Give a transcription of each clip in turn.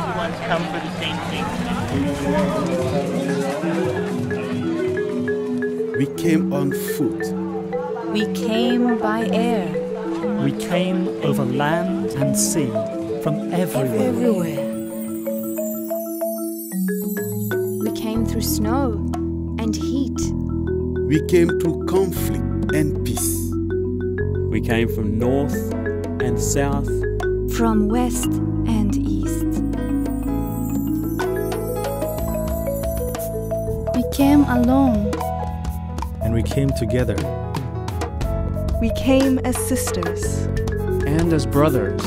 Everyone's come for the same thing. We came on foot. We came by air. We came over land and sea, from everywhere. We came through snow and heat. We came through conflict and peace. We came from north and south, From west and east. We came alone. And we came together. We came as sisters. and as brothers.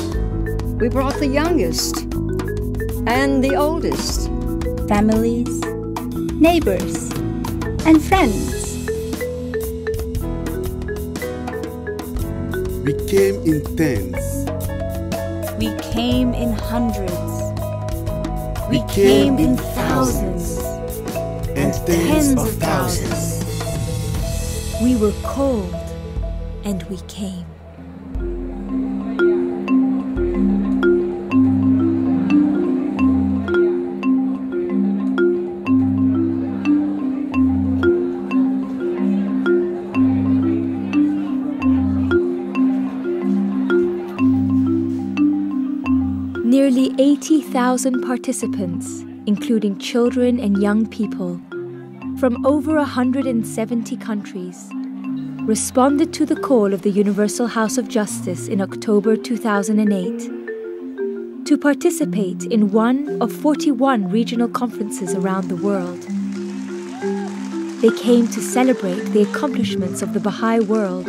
We brought the youngest and the oldest. Families, neighbors, and friends. We came in tens. We came in hundreds. We came in thousands. and tens of thousands. We were cold, and we came. Nearly 80,000 participants, including children and young people, from over 170 countries, responded to the call of the Universal Haus of Justice in October 2008 to participate in one of 41 regional conferences around the world. They came to celebrate the accomplishments of the Bahá'í world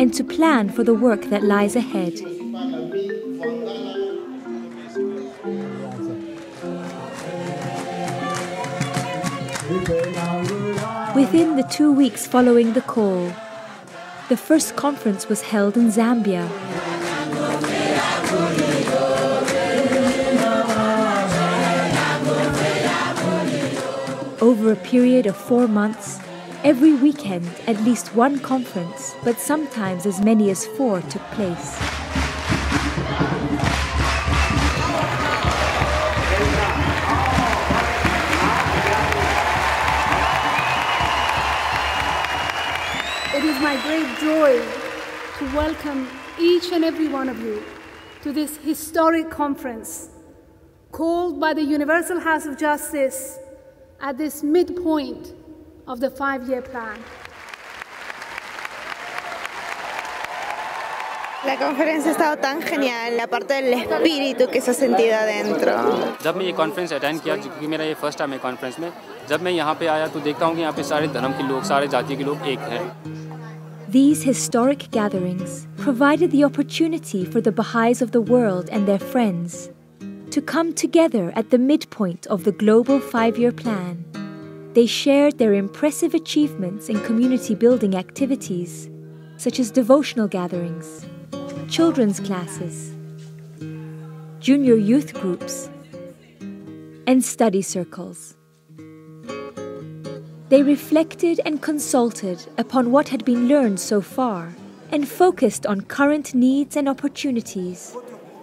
and to plan for the work that lies ahead. Within the 2 weeks following the call, the first conference was held in Zambia. Over a period of 4 months, every weekend at least one conference, but sometimes as many as 4 took place. It is my great joy to welcome each and every one of you to this historic conference called by the Universal Haus of Justice at this midpoint of the 5-year plan. La conferencia ha estado tan genial, aparte del espíritu que se ha sentido adentro. जब मैं ये conference attend किया क्योंकि मेरा ये first time है conference में, जब मैं यहाँ पे आया तो देखता हूँ कि यहाँ पे सारे धर्म के लोग, सारे जाति के लोग एक हैं. These historic gatherings provided the opportunity for the Baha'is of the world and their friends to come together at the midpoint of the global 5-year plan. They shared their impressive achievements in community building activities, such as devotional gatherings, children's classes, junior youth groups, and study circles. They reflected and consulted upon what had been learned so far and focused on current needs and opportunities.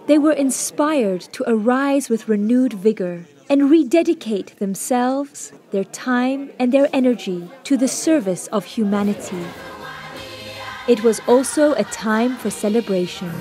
They were inspired to arise with renewed vigor and rededicate themselves, their time, and their energy to the service of humanity. It was also a time for celebration.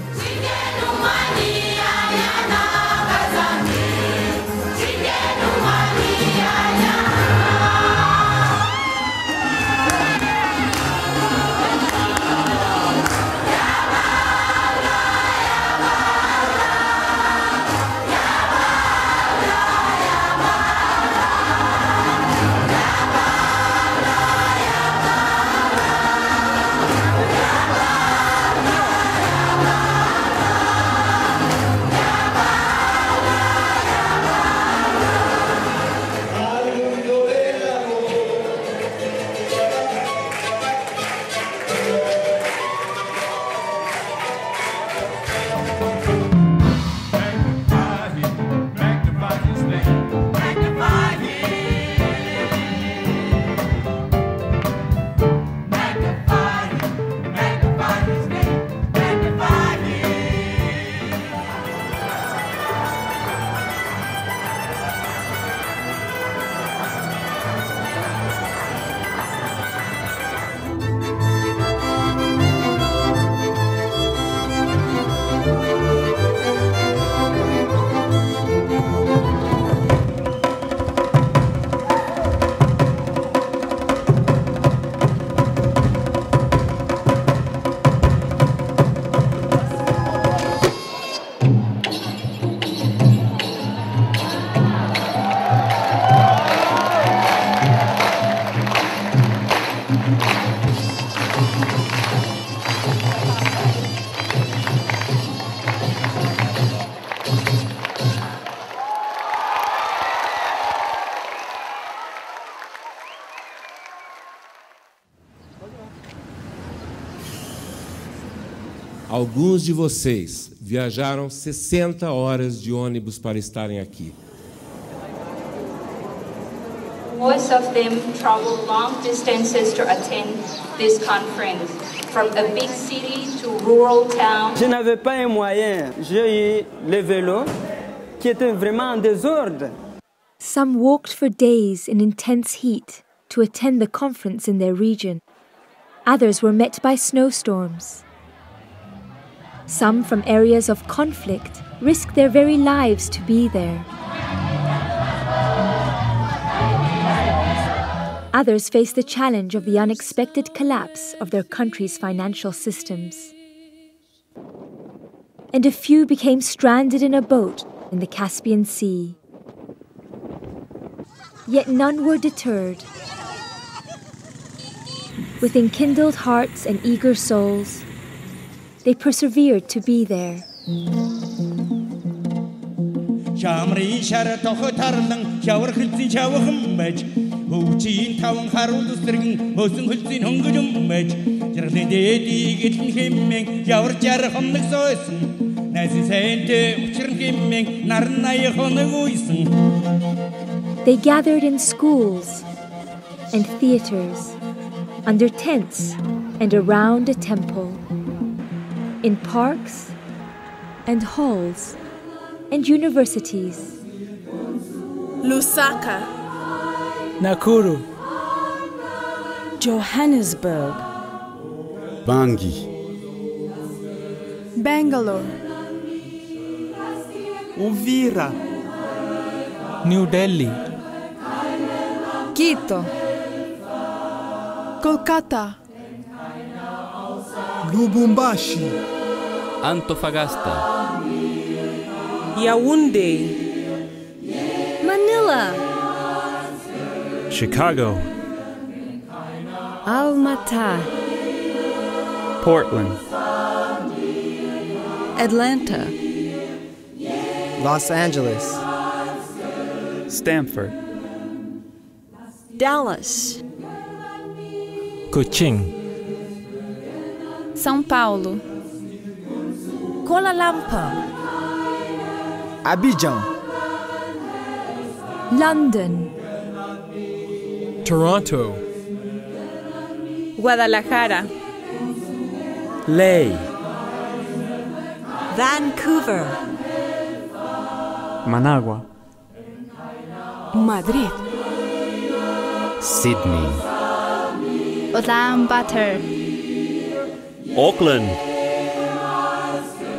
Alguns de vocês viajaram 60 horas de ônibus para estarem aqui. Most of them travel long distances to attend this conference, from a big city to rural town. Je n'avais pas un moyen. J'ai eu le vélo qui était vraiment en désordre. Some walked for days in intense heat to attend the conference in their region. Others were met by snowstorms. Some from areas of conflict risked their very lives to be there. Others faced the challenge of the unexpected collapse of their country's financial systems. And a few became stranded in a boat in the Caspian Sea. Yet none were deterred. With enkindled hearts and eager souls, they persevered to be there. They gathered in schools and theaters, under tents and around a temple, in parks and halls and universities. Lusaka, Nakuru, Johannesburg, Bangui, Bangalore, Uvira, New Delhi, Quito, Kolkata, Lubumbashi, Antofagasta, Yaoundé, Manila, Chicago, Almaty, Portland, Atlanta, Los Angeles, Stanford, Dallas, Kuching, São Paulo, Kuala Lumpur, Abidjan, London, Toronto, Guadalajara, Leh, Vancouver, Managua, Madrid, Sydney, Ulaanbaatar, Auckland,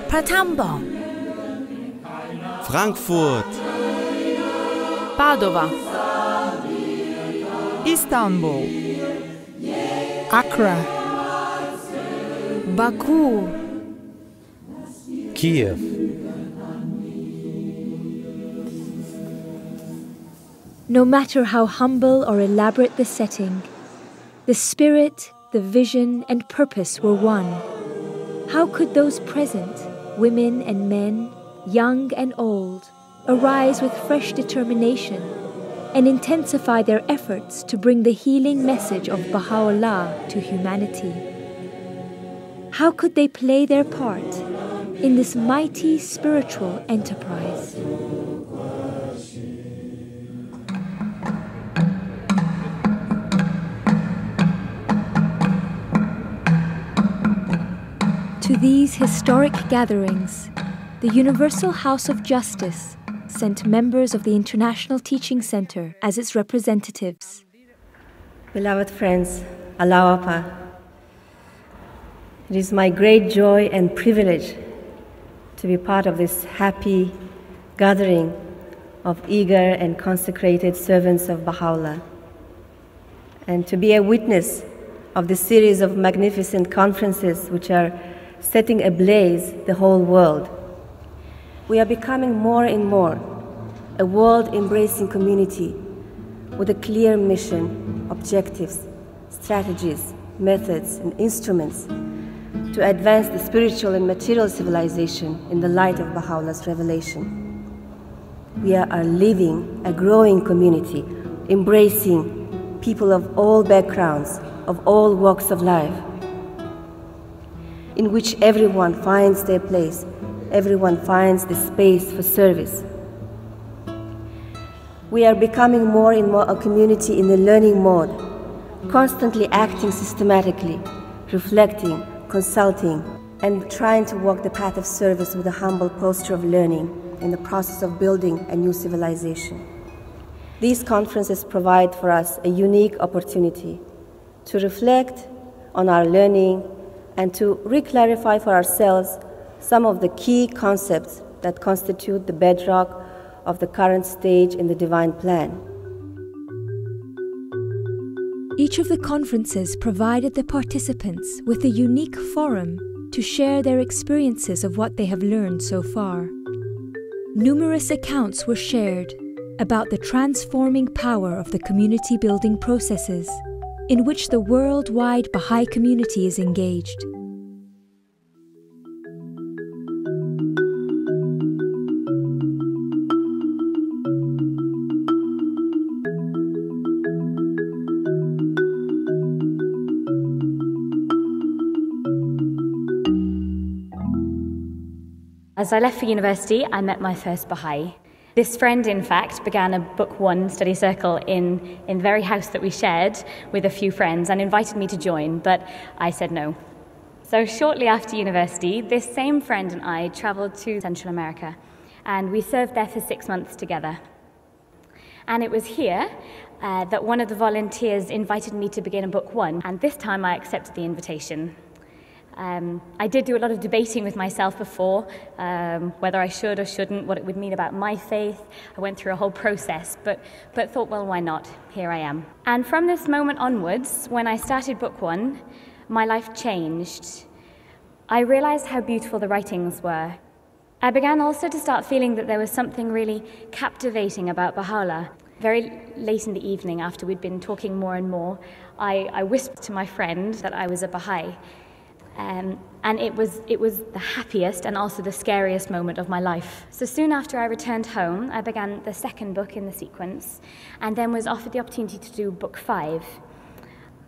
Pratambam, Frankfurt, Padova, Istanbul, Accra, Baku, Kiev, No matter how humble or elaborate the setting, the spirit, the vision, and purpose were one. How could those present, women and men, young and old, arise with fresh determination and intensify their efforts to bring the healing message of Baha'u'llah to humanity? How could they play their part in this mighty spiritual enterprise? To these historic gatherings, the Universal Haus of Justice sent members of the International Teaching Center as its representatives. Beloved friends, Allah Akbar. It is my great joy and privilege to be part of this happy gathering of eager and consecrated servants of Baha'u'llah, and to be a witness of the series of magnificent conferences which are setting ablaze the whole world. We are becoming more and more a world-embracing community with a clear mission, objectives, strategies, methods, and instruments to advance the spiritual and material civilization in the light of Baha'u'llah's revelation. We are living a growing community, embracing people of all backgrounds, of all walks of life. in which everyone finds their place, everyone finds the space for service. We are becoming more and more a community in the learning mode, constantly acting systematically, reflecting, consulting, and trying to walk the path of service with a humble posture of learning in the process of building a new civilization. These conferences provide for us a unique opportunity to reflect on our learning and to re-clarify for ourselves some of the key concepts that constitute the bedrock of the current stage in the divine plan. Each of the conferences provided the participants with a unique forum to share their experiences of what they have learned so far. Numerous accounts were shared about the transforming power of the community building processes in which the worldwide Bahá'í community is engaged. As I left for university, I met my first Bahá'í. This friend, in fact, began a Book 1 study circle in the very house that we shared with a few friends and invited me to join, but I said no. So shortly after university, this same friend and I travelled to Central America, and we served there for 6 months together. And it was here that one of the volunteers invited me to begin a Book 1, and this time I accepted the invitation. I did do a lot of debating with myself before, whether I should or shouldn't, what it would mean about my faith. I went through a whole process, but thought, well, why not? Here I am. And from this moment onwards, when I started Book 1, my life changed. I realized how beautiful the writings were. I began also to start feeling that there was something really captivating about Baha'u'llah. Very late in the evening, after we'd been talking more and more, I whispered to my friend that I was a Bahá'í. And it was the happiest and also the scariest moment of my life. So soon after I returned home, I began the second book in the sequence, and then was offered the opportunity to do Book 5.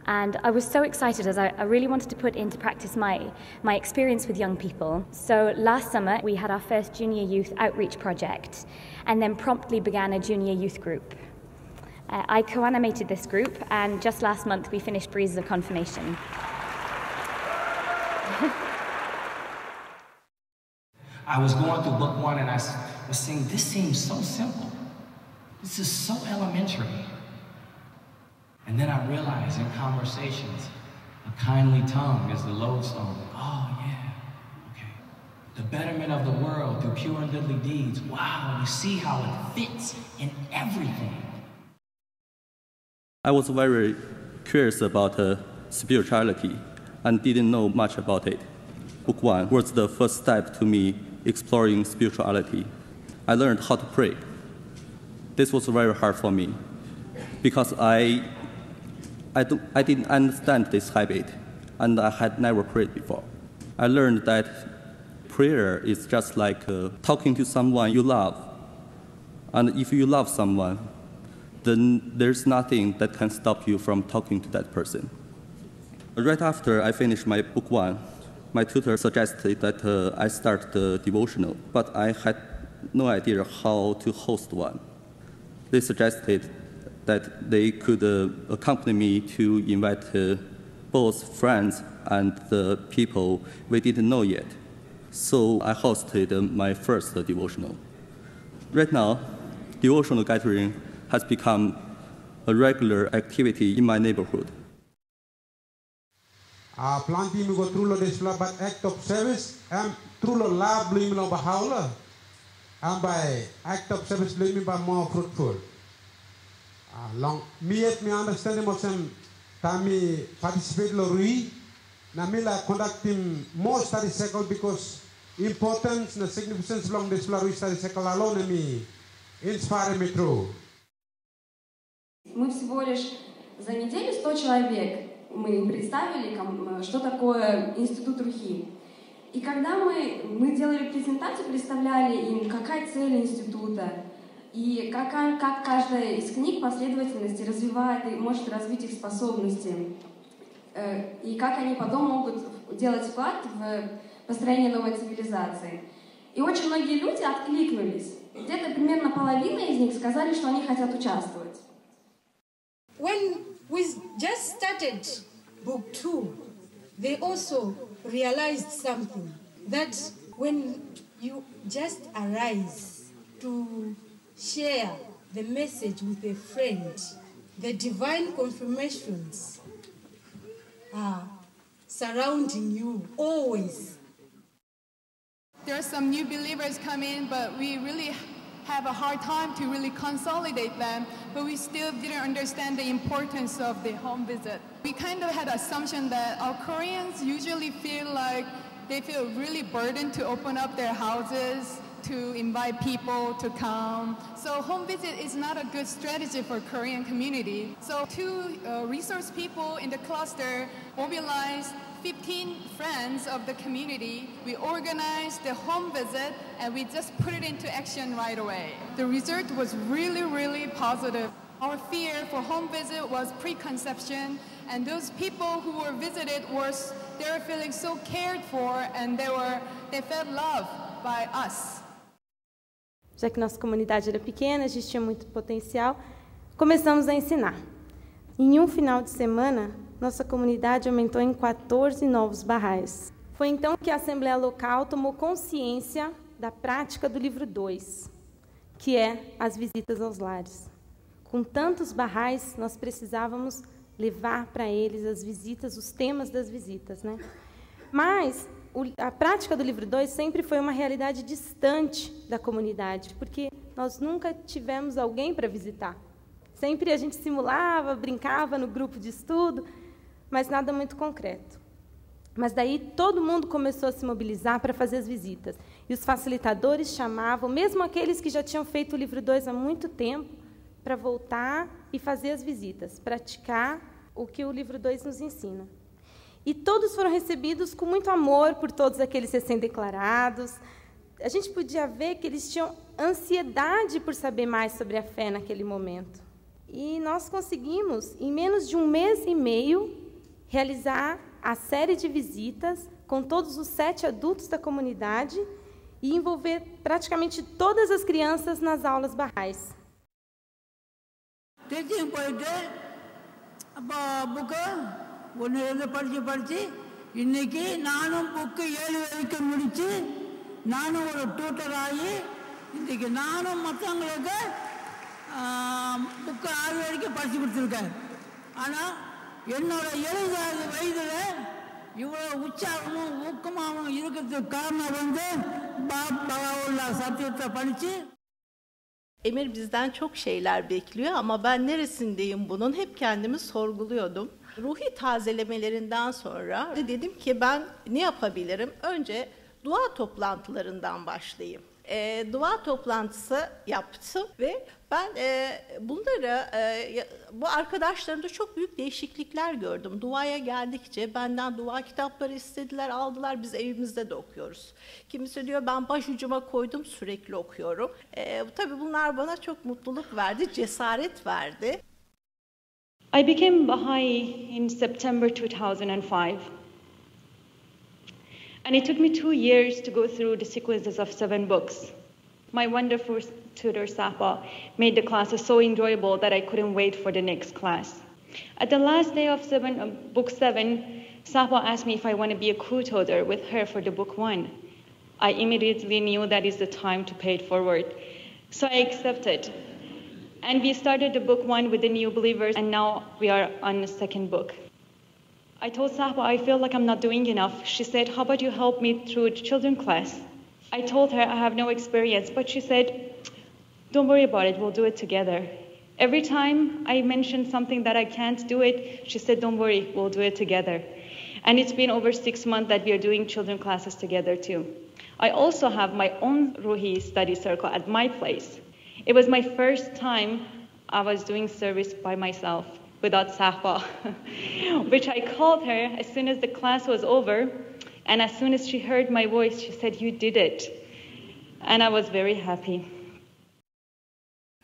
And I was so excited, as I really wanted to put into practice my experience with young people. So last summer, we had our first junior youth outreach project, and then promptly began a junior youth group. I co-animated this group, and just last month we finished Breezes of Confirmation. I was going through Book 1 and I was saying, this seems so simple. This is so elementary. And then I realized in conversations, a kindly tongue is the lodestone. Oh yeah, okay. The betterment of the world through pure and goodly deeds. Wow, you see how it fits in everything. I was very curious about spirituality and didn't know much about it. Book 1 was the first step to me exploring spirituality. I learned how to pray. This was very hard for me because I didn't understand this habit, and I had never prayed before. I learned that prayer is just like talking to someone you love. And if you love someone, then there's nothing that can stop you from talking to that person. Right after I finished my Book 1, my tutor suggested that I start the devotional, but I had no idea how to host one. They suggested that they could accompany me to invite both friends and the people we didn't know yet. So I hosted my first devotional. Right now, devotional gathering has become a regular activity in my neighborhood. Planting go through the but act of service and through the lab blooming of Baha'u'llah, and by act of service blooming by more fruitful. Long me at me understanding of some time participate lorry, Namila conducting more study cycle because importance and significance long this study cycle alone me inspire me through. Мы всего лишь за неделю 100 человек. Мы представили, что такое институт Рухи. И когда мы делали презентацию, представляли им, какая цель института, и как каждая из книг последовательности развивает и может развить их способности, и как они потом могут делать вклад в построение новой цивилизации. И очень многие люди откликнулись. Где-то примерно половина из них сказали, что они хотят участвовать. When we just started book 2, they also realized something, that when you just arise to share the message with a friend, the divine confirmations are surrounding you always. There are some new believers come in, but we really have a hard time to really consolidate them, but we still didn't understand the importance of the home visit. We kind of had an assumption that our Koreans usually feel like they feel really burdened to open up their houses, to invite people to come. So home visit is not a good strategy for Korean community. So two resource people in the cluster mobilized 15 friends of the community. We organized the home visit and we just put it into action right away. The result was really, really positive. Our fear for home visit was preconception, and those people who were visited they were feeling so cared for, and they felt loved by us. Já que nossa comunidade era pequena, a gente tinha muito potencial, começamos a ensinar. Em um final de semana, nossa comunidade aumentou em 14 novos Bahá'is. Foi então que a Assembleia Local tomou consciência da prática do livro 2, que é as visitas aos lares. Com tantos Bahá'is, nós precisávamos levar para eles as visitas, os temas das visitas, né? Mas a prática do livro 2 sempre foi uma realidade distante da comunidade, porque nós nunca tivemos alguém para visitar. Sempre a gente simulava, brincava no grupo de estudo, mas nada muito concreto. Mas daí todo mundo começou a se mobilizar para fazer as visitas. E os facilitadores chamavam, mesmo aqueles que já tinham feito o livro 2 há muito tempo, para voltar e fazer as visitas, praticar o que o livro 2 nos ensina. E todos foram recebidos com muito amor por todos aqueles recém-declarados. A gente podia ver que eles tinham ansiedade por saber mais sobre a fé naquele momento. E nós conseguimos, em menos de um mês e meio, realizar a série de visitas com todos os 7 adultos da comunidade e envolver praticamente todas as crianças nas aulas Bahá'is. ஒன்று படித்து இன்னைக்கு நானும் book 7 வரைக்கும் முடித்து நானும் ஒரு tutor ஆகி இன்றைக்கி நானும் மற்றவங்களுக்கு புக்கு 6 வரைக்கும் படித்து கொடுத்துருக்கேன். ஆனால் என்னோட 70 வயதில் இவ்வளோ உற்சாகமும் ஊக்கமாகவும் இருக்கிறதுக்கு காரணம் வந்து பாபாவுல்லா சத்தியத்தை படித்து. Emir bizden çok şeyler bekliyor ama ben neresindeyim bunun hep kendimi sorguluyordum. Ruhi tazelemelerinden sonra dedim ki ben ne yapabilirim? Önce dua toplantılarından başlayayım. Dua toplantısı yaptım ve ben bunları, bu arkadaşlarımda çok büyük değişiklikler gördüm. Duaya geldikçe benden dua kitapları istediler, aldılar. Biz evimizde de okuyoruz. Kimisi diyor ben başucuma koydum, sürekli okuyorum. Tabii bunlar bana çok mutluluk verdi, cesaret verdi. I became Bahá'i in September 2005. And it took me 2 years to go through the sequences of 7 books. My wonderful tutor, Sapa, made the classes so enjoyable that I couldn't wait for the next class. At the last day of book 7, Sapa asked me if I want to be a co-tutor with her for the book 1. I immediately knew that is the time to pay it forward. So I accepted. And we started the book 1 with the new believers, and now we are on the 2nd book. I told Sapa, I feel like I'm not doing enough. She said, how about you help me through the children's class? I told her I have no experience, but she said, don't worry about it, we'll do it together. Every time I mentioned something that I can't do it, she said, don't worry, we'll do it together. And it's been over 6 months that we are doing children's classes together too. I also have my own Ruhi study circle at my place. It was my first time I was doing service by myself, without Sapa, which I called her as soon as the class was over, and as soon as she heard my voice, she said, you did it. And I was very happy.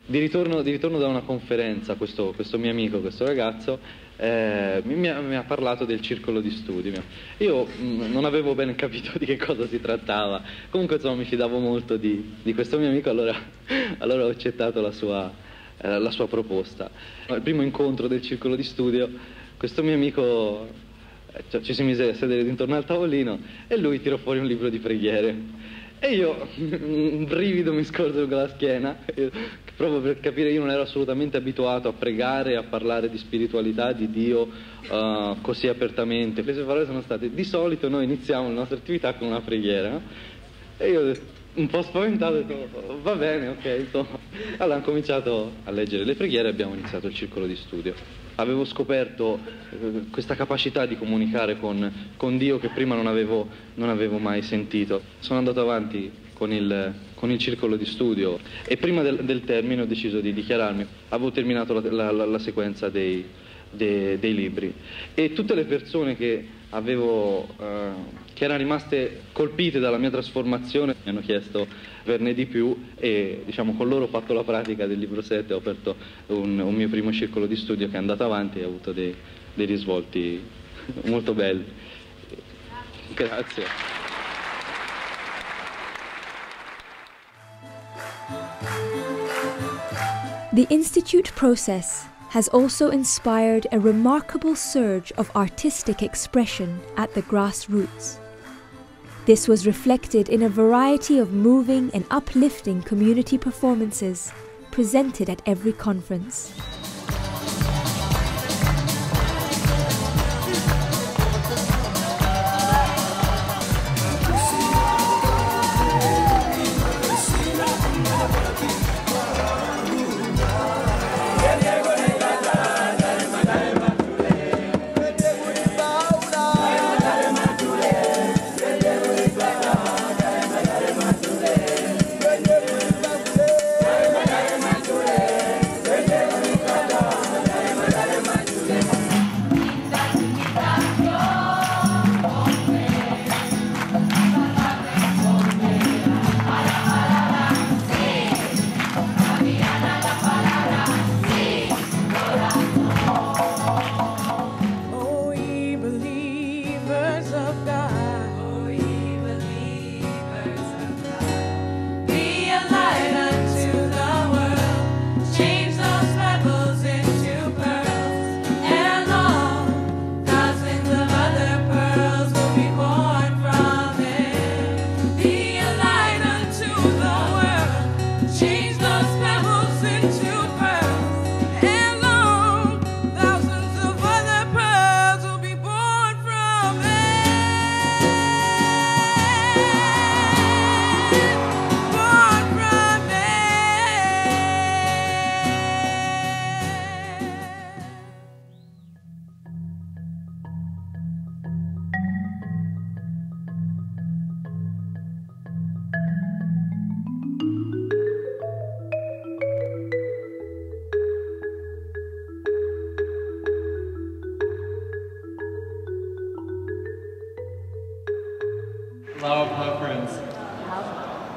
Di ritorno da una conferenza, questo mio amico, questo ragazzo, mi ha parlato del circolo di studio. Io non avevo ben capito di che cosa si trattava, comunque insomma mi fidavo molto di questo mio amico, allora ho accettato la sua proposta. Al primo incontro del circolo di studio, questo mio amico ci si mise a sedere intorno al tavolino e lui tirò fuori un libro di preghiere. E io, un brivido mi scorse lungo la schiena, proprio per capire, io non ero assolutamente abituato a pregare, a parlare di spiritualità, di Dio, così apertamente. Le sue parole sono state: di solito noi iniziamo la nostra attività con una preghiera, no? E io, un po' spaventato, ho detto: va bene, ok, insomma. Allora ho cominciato a leggere le preghiere e abbiamo iniziato il circolo di studio. Avevo scoperto questa capacità di comunicare con Dio che prima non avevo mai sentito. Sono andato avanti con il circolo di studio e prima del termine ho deciso di dichiararmi. Avevo terminato la sequenza dei libri e tutte le persone che erano rimaste colpite dalla mia trasformazione mi hanno chiesto averne di più e diciamo con loro ho fatto la pratica del libro 7, ho aperto un mio primo circolo di studio che è andato avanti e ha avuto dei risvolti molto belli. Grazie. The Institute process has also inspired a remarkable surge of artistic expression at the grassroots. This was reflected in a variety of moving and uplifting community performances presented at every conference.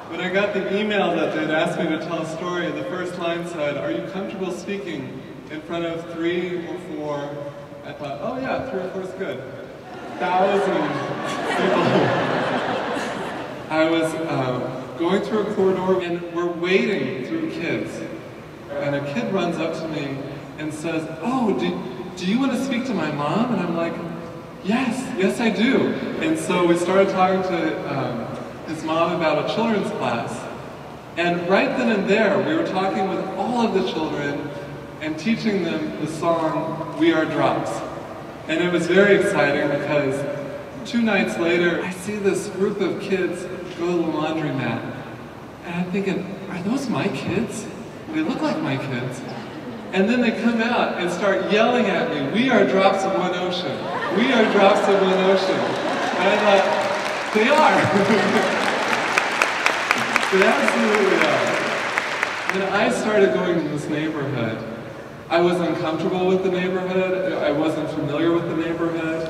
When I got the email that they'd asked me to tell a story, the first line said, "Are you comfortable speaking in front of 3 or 4? I thought, oh yeah, 3 or 4 is good. 1,000 people. I was going through a corridor and we're wading through kids. And a kid runs up to me and says, "Oh, do you want to speak to my mom?" And I'm like, yes I do. And so we started talking to his mom about a children's class. And right then and there, we were talking with all of the children and teaching them the song, "We Are Drops." And it was very exciting because 2 nights later, I see this group of kids go to the laundromat. And I'm thinking, are those my kids? They look like my kids. And then they come out and start yelling at me, "We are drops of one ocean. We are drops of one ocean." And I thought, they are. They absolutely are. When I started going to this neighborhood, I was uncomfortable with the neighborhood. I wasn't familiar with the neighborhood.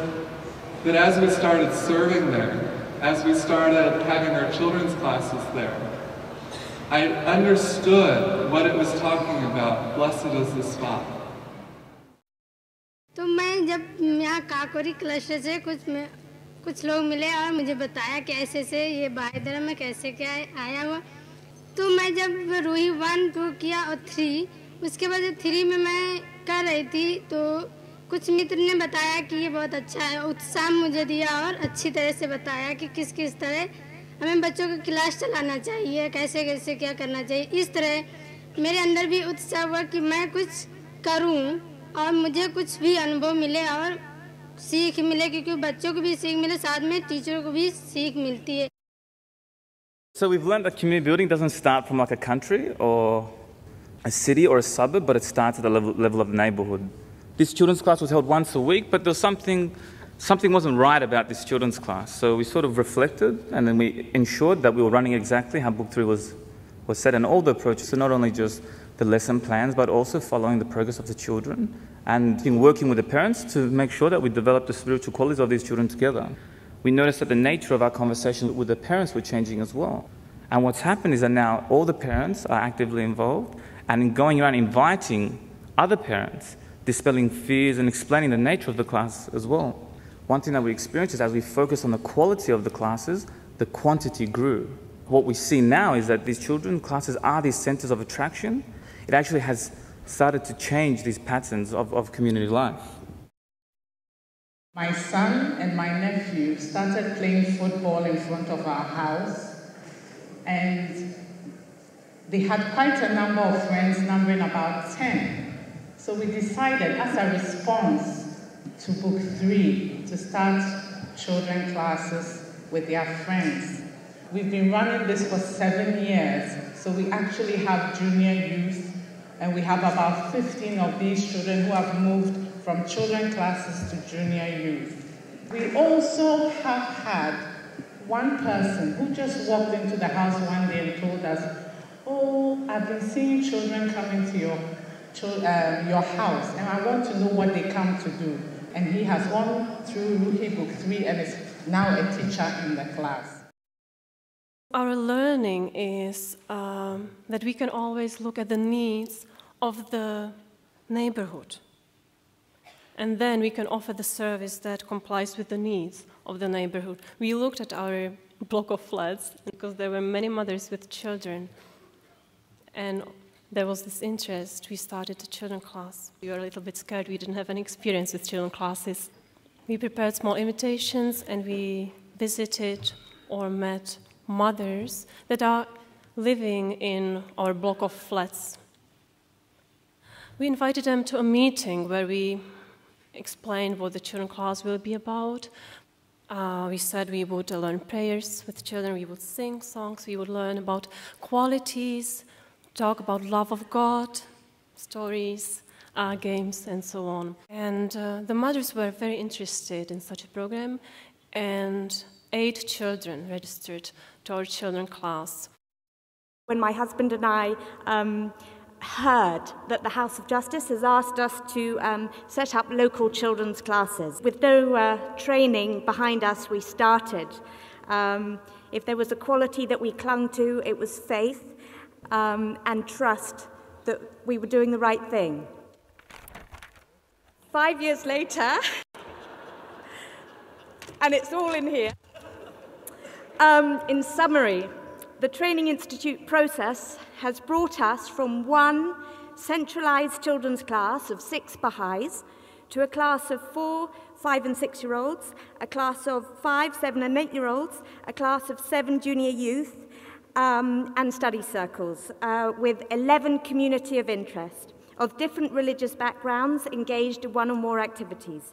But as we started serving there, as we started having our children's classes there, I understood what it was talking about. Blessed is the spot. तो मैं जब यहाँ Kakori cluster से कुछ लोग मिले और मुझे बताया कि ऐसे से ये बाह्य धर्म में कैसे क्या आया हुआ, तो मैं जब रूही 1, 2 किया और 3, उसके बाद 3 में मैं कर रही थी तो कुछ मित्र ने बताया कि ये बहुत अच्छा है, उत्साह मुझे दिया और अच्छी तरह से बताया कि किस किस तरह हमें बच्चों को क्लास चलाना चाहिए, कैसे कैसे क्या करना चाहिए। इस तरह मेरे अंदर भी उत्साह हुआ कि मैं कुछ करूं और मुझे कुछ भी अनुभव मिले और सीख मिले, क्योंकि बच्चों को भी सीख मिले, साथ में टीचरों को भी सीख मिलती है। So we've learned that community building doesn't start from like a country or a city or a suburb, but it starts at the level of the neighborhood. This children's class was held once a week, but there was something wasn't right about this children's class. So we sort of reflected, and then we ensured that we were running exactly how Book 3 was set, and all the approaches, so not only just the lesson plans, but also following the progress of the children, and working with the parents to make sure that we develop the spiritual qualities of these children together. We noticed that the nature of our conversations with the parents were changing as well. And what's happened is that now all the parents are actively involved, and in going around inviting other parents, dispelling fears and explaining the nature of the class as well. One thing that we experienced is as we focused on the quality of the classes, the quantity grew. What we see now is that these children's classes are these centers of attraction. It actually has started to change these patterns of community life. My son and my nephew started playing football in front of our house, and they had quite a number of friends, numbering about 10. So we decided, as a response to Book 3, to start children classes with their friends. We've been running this for 7 years, so we actually have junior youth, and we have about 15 of these children who have moved from children classes to junior youth. We also have had one person who just walked into the house one day and told us, "Oh, I've been seeing children come into your house, and I want to know what they come to do." And he has gone through Ruhi Book 3 and is now a teacher in the class. Our learning is that we can always look at the needs of the neighborhood. And then we can offer the service that complies with the needs of the neighborhood. We looked at our block of flats because there were many mothers with children. And there was this interest. We started a children class. We were a little bit scared. We didn't have any experience with children classes. We prepared small invitations, and we visited or met mothers that are living in our block of flats. We invited them to a meeting where we explained what the children class will be about. We said we would learn prayers with children, we would sing songs, we would learn about qualities, talk about love of God, stories, games, and so on. And the mothers were very interested in such a program, and 8 children registered to our children class. When my husband and I heard that the House of Justice has asked us to set up local children's classes. With no training behind us, we started. If there was a quality that we clung to, it was faith and trust that we were doing the right thing. 5 years later, and it's all in here. In summary, the Training Institute process has brought us from one centralized children's class of 6 Baha'is to a class of 4, 5 and 6-year-olds, a class of 5, 7 and 8-year-olds, a class of 7 junior youth, and study circles with 11 community of interest of different religious backgrounds engaged in one or more activities.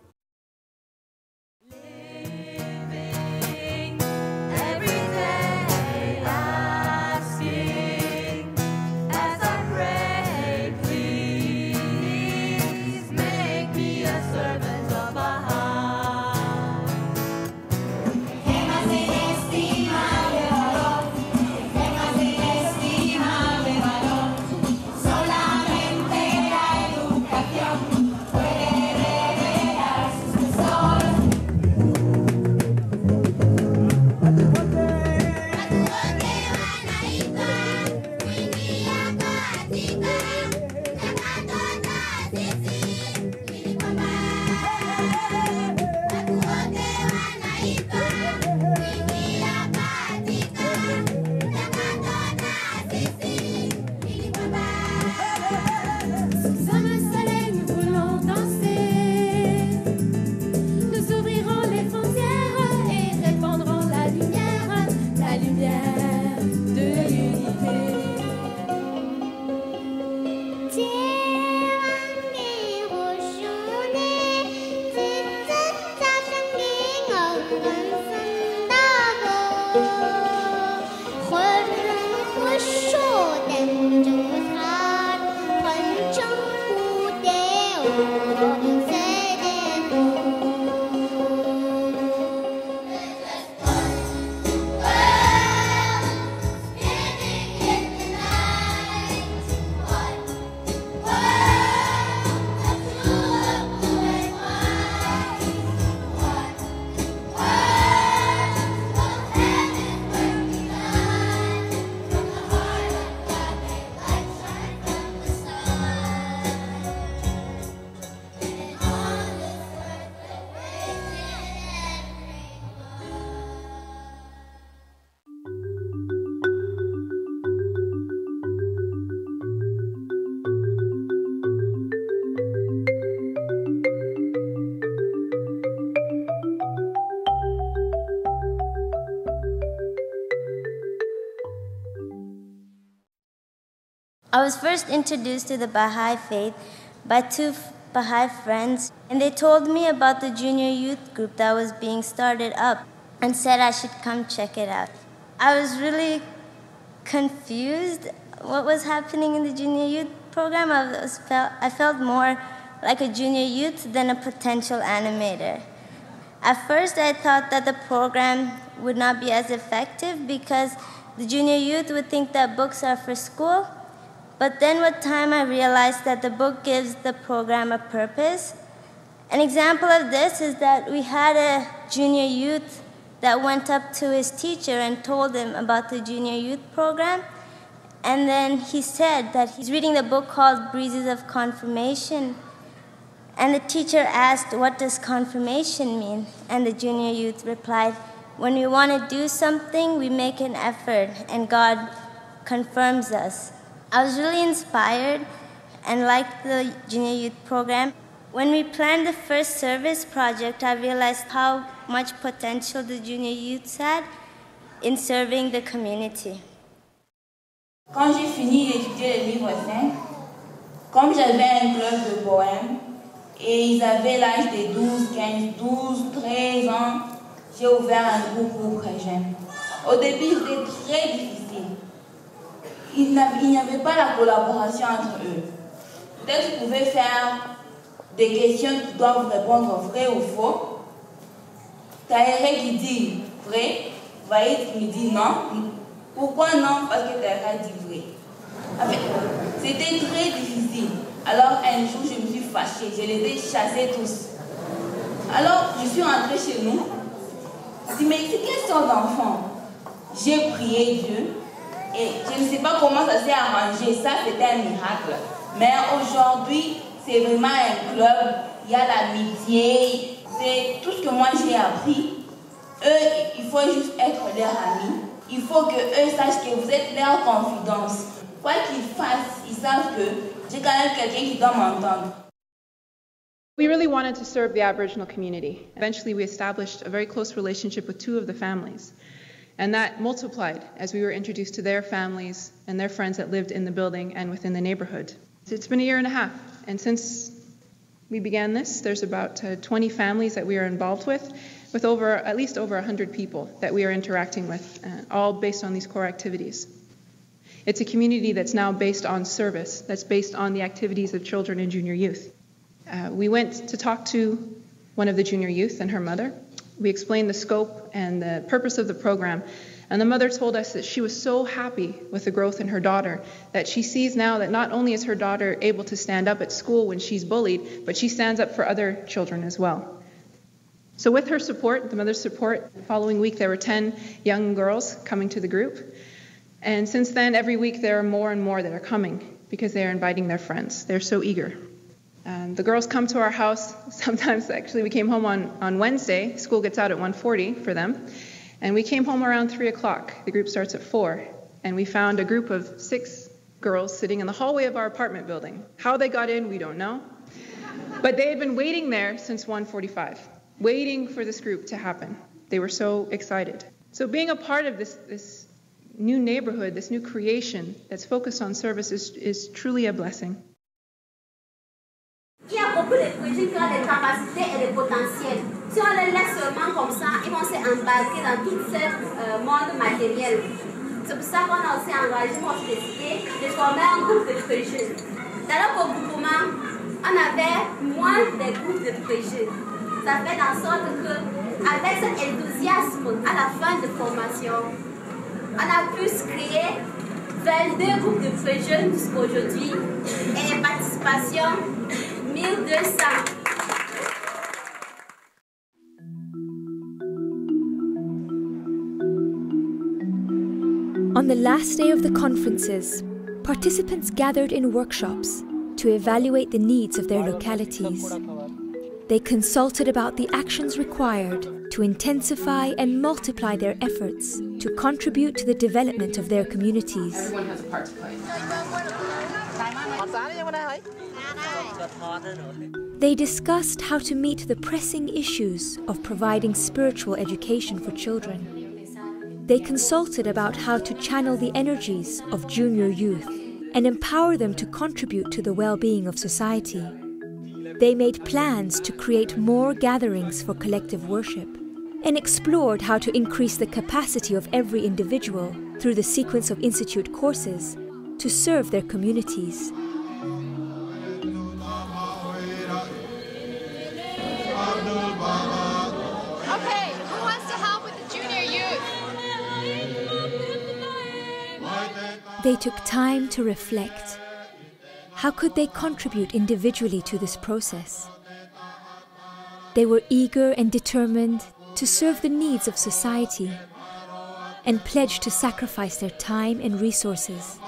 I was first introduced to the Bahá'í faith by two Bahá'í friends, and they told me about the junior youth group that was being started up and said I should come check it out. I was really confused what was happening in the junior youth program. I felt more like a junior youth than a potential animator. At first, I thought that the program would not be as effective because the junior youth would think that books are for school. But then with time, I realized that the book gives the program a purpose. An example of this is that we had a junior youth that went up to his teacher and told him about the junior youth program. And then he said that he's reading the book called Breezes of Confirmation. And the teacher asked, what does confirmation mean? And the junior youth replied, when we want to do something, we make an effort, and God confirms us. I was really inspired and liked the junior youth program. When we planned the first service project, I realized how much potential the junior youths had in serving the community. Quand j'ai fini d'étudier le livre 5, comme j'avais un club de poèmes, et ils avaient l'âge de 12, 15, 12, 13 ans, j'ai ouvert un groupe pour très jeunes. Au début, c'était très difficile. Il n'y avait pas la collaboration entre eux. Peut-être qu'ils pouvaient faire des questions qui doivent répondre vrai ou faux. Tahiré qui dit vrai, Vaïd qui me dit non. Pourquoi non? Parce que Tahiré dit vrai. En fait, c'était très difficile. Alors un jour, je me suis fâchée. Je les ai chassés tous. Alors, je suis rentrée chez nous. Je me suis dit, mais c'est quelle sorte d'enfant? J'ai prié Dieu. Et je ne sais pas comment ça s'est arrangé. Ça, c'était un miracle. Mais aujourd'hui, c'est vraiment un club. Il y a l'amitié. C'est tout ce que moi j'ai appris. Eux, il faut juste être leur ami. Il faut qu'eux sachent que vous êtes leur confidence. Quoi qu'ils fassent, ils savent que j'ai quand même quelqu'un qui doit m'entendre. We really wanted to serve the Aboriginal community. Eventually, we established a very close relationship with two of the families. And that multiplied as we were introduced to their families and their friends that lived in the building and within the neighborhood. It's been a year and a half, and since we began this, there's about 20 families that we are involved with at least over 100 people that we are interacting with, all based on these core activities. It's a community that's now based on service, that's based on the activities of children and junior youth. We went to talk to one of the junior youth and her mother. We explained the scope and the purpose of the program, and the mother told us that she was so happy with the growth in her daughter that she sees now that not only is her daughter able to stand up at school when she's bullied, but she stands up for other children as well. So with her support, the mother's support, the following week there were 10 young girls coming to the group. And since then, every week there are more and more that are coming because they are inviting their friends. They're so eager. The girls come to our house. Sometimes, actually, we came home on Wednesday. School gets out at 1:40 for them. And we came home around 3 o'clock. The group starts at 4. And we found a group of 6 girls sitting in the hallway of our apartment building. How they got in, we don't know. But they had been waiting there since 1:45, waiting for this group to happen. They were so excited. So being a part of this new neighborhood, this new creation that's focused on service is truly a blessing. Il y a beaucoup de projets qui ont des capacités et des potentiels. Si on les laisse seulement comme ça, ils vont s'embarquer dans tout ce monde matériel. C'est pour ça qu'on a aussi engagé, on s'est décidé de former un groupe de projets. Dans le regroupement, on avait moins de groupes de projets. Ça fait en sorte qu'avec cet enthousiasme à la fin de formation, on a pu créer 22 groupes de projets jusqu'à aujourd'hui et les participations 1200. On the last day of the conferences, participants gathered in workshops to evaluate the needs of their localities. They consulted about the actions required to intensify and multiply their efforts to contribute to the development of their communities. Everyone has a part to play. They discussed how to meet the pressing issues of providing spiritual education for children. They consulted about how to channel the energies of junior youth and empower them to contribute to the well-being of society. They made plans to create more gatherings for collective worship and explored how to increase the capacity of every individual through the sequence of institute courses to serve their communities. Okay, who wants to help with the junior youth? They took time to reflect. How could they contribute individually to this process? They were eager and determined to serve the needs of society and pledged to sacrifice their time and resources.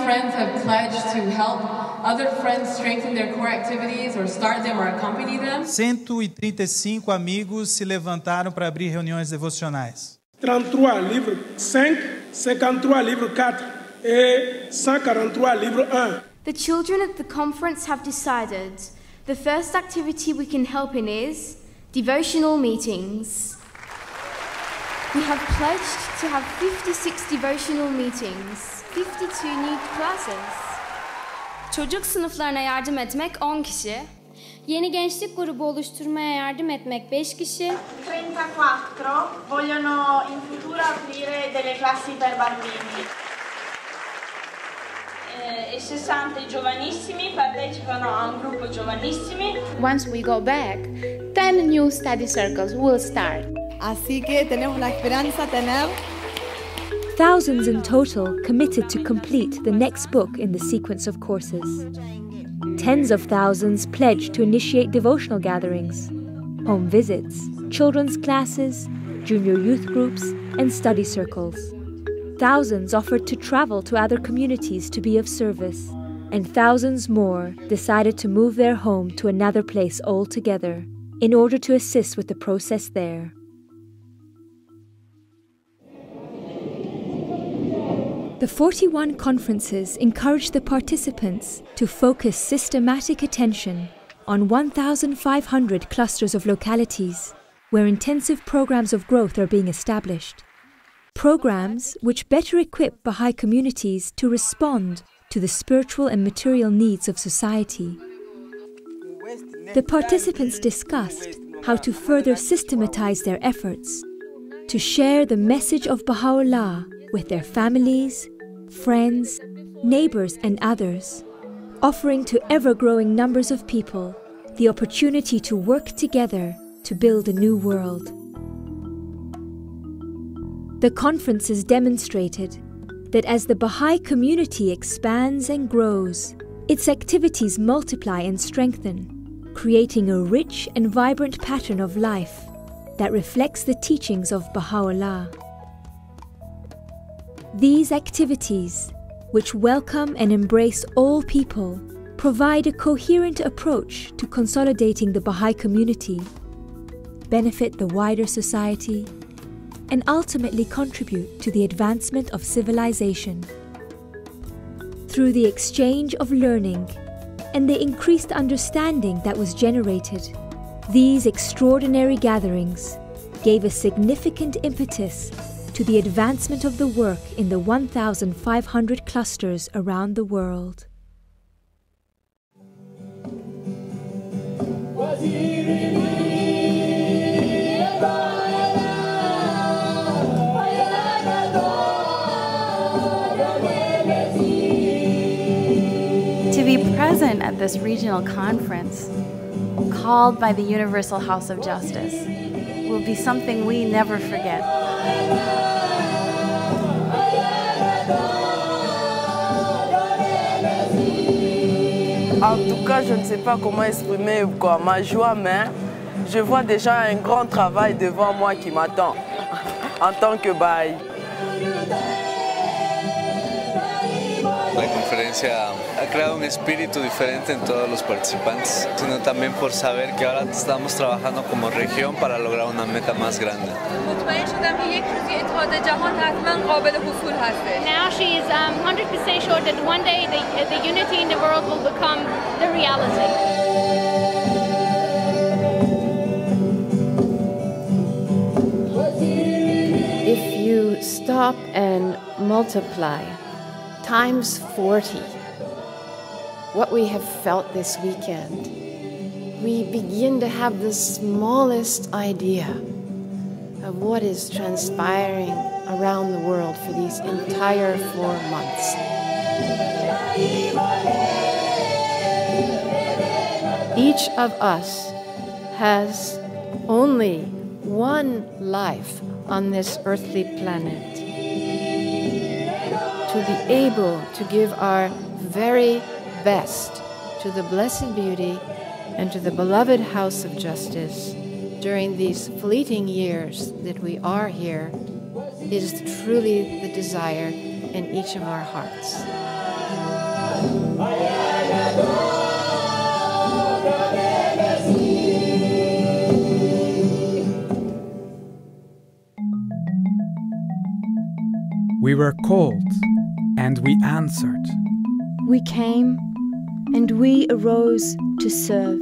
Friends have pledged to help other friends strengthen their core activities or start them or accompany them. 135 amigos se levantaram para abrir reuniões devocionais. 33 livre 5, 53 livre 4 et 143 livre 1. The children at the conference have decided the first activity we can help in is devotional meetings. We have pledged to have 56 devotional meetings, 52 new classes. Çocuk sınıflarına yardım etmek 10 kişi. Yeni gençlik grubu oluşturmaya yardım etmek 5 kişi. 34 vogliono in futuro aprire delle classi per bambini. E 60 giovanissimi partecipano a un gruppo giovanissimi. Once we go back, 10 new study circles will start. Así que tenemos la esperanza tener Thousands in total committed to complete the next book in the sequence of courses. Tens of thousands pledged to initiate devotional gatherings, home visits, children's classes, junior youth groups, and study circles. Thousands offered to travel to other communities to be of service, and thousands more decided to move their home to another place altogether in order to assist with the process there. The 41 conferences encouraged the participants to focus systematic attention on 1,500 clusters of localities where intensive programs of growth are being established. Programs which better equip Bahá'í communities to respond to the spiritual and material needs of society. The participants discussed how to further systematize their efforts to share the message of Baha'u'llah with their families, friends, neighbors, and others, offering to ever-growing numbers of people the opportunity to work together to build a new world. The conferences demonstrated that as the Bahá'í community expands and grows, its activities multiply and strengthen, creating a rich and vibrant pattern of life that reflects the teachings of Baha'u'llah. These activities, which welcome and embrace all people, provide a coherent approach to consolidating the Bahá'í community, benefit the wider society, and ultimately contribute to the advancement of civilization. Through the exchange of learning and the increased understanding that was generated, these extraordinary gatherings gave a significant impetus to the advancement of the work in the 1,500 clusters around the world. To be present at this regional conference, called by the Universal Haus of Justice, will be something we never forget. En tout cas, je ne sais pas comment exprimer ma joie, mais je vois déjà un grand travail devant moi qui m'attend en tant que Bahá'í. La conferencia ha creado un espíritu diferente en todos los participantes, sino también por saber que ahora estamos trabajando como región para lograr una meta más grande. Now she is 100% sure that one day the unity in the world will become the reality. stop and multiply times 40 what we have felt this weekend, we begin to have the smallest idea of what is transpiring around the world for these entire 4 months. Each of us has only one life on this earthly planet. To be able to give our very best to the Blessed Beauty and to the beloved House of Justice during these fleeting years that we are here is truly the desire in each of our hearts. We were called, and we answered. We came, and we arose to serve.